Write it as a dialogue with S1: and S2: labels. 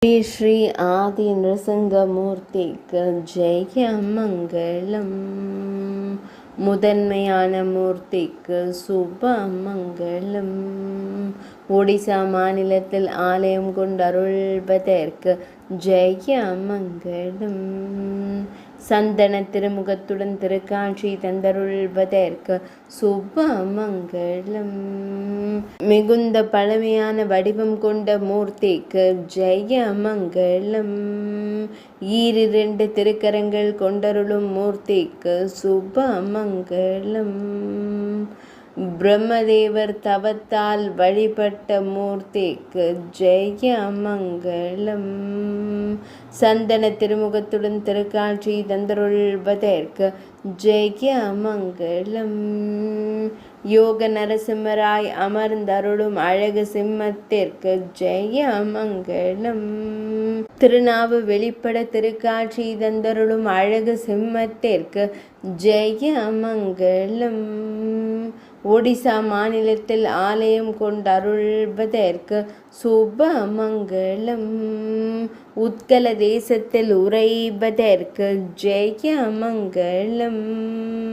S1: ஸ்ரீ ஸ்ரீ ஆதி நிருசிங்கமூர்த்திக்கு ஜெய மங்களம். முதன்மையான மூர்த்திக்கு சுப மங்களம். ஒடிசா மாநிலத்தில் ஆலயம் கொண்டருள்வதற்கு ஜெய மங்களம். சந்தன திருமுகத்துடன் திருக்காட்சி தந்தருள்வதற்கு சுப மங்களம். மிகுந்த பழமையான வடிவம் கொண்ட மூர்த்திக்கு ஜெய மங்களம். ஈரிரண்டு திருக்கரங்கள் கொண்டருளும் மூர்த்திக்கு சுப மங்களம். பிரம்மதேவர் தவத்தால் வழிபட்ட மூர்த்திக்கு ஜெய மங்களம். சந்தன திருமுகத்துடன் திருக்காட்சி தந்தருள்வதற்கு ஜெய மங்களம். யோக நரசிம்மராய் அமர்ந்தருளும் அழகு சிம்மத்திற்கு ஜெய மங்களம். திருநாவு வெளிப்பட திருக்காட்சி தந்தருளும் அழகு சிம்மத்திற்கு ஜெய மங்களம். ஒடிசா மாநிலத்தில் ஆலயம் கொண்டருள்வதற்கு சுப மங்களம். உத்கல தேசத்தில் உறைவதற்கு ஜெய மங்களம்.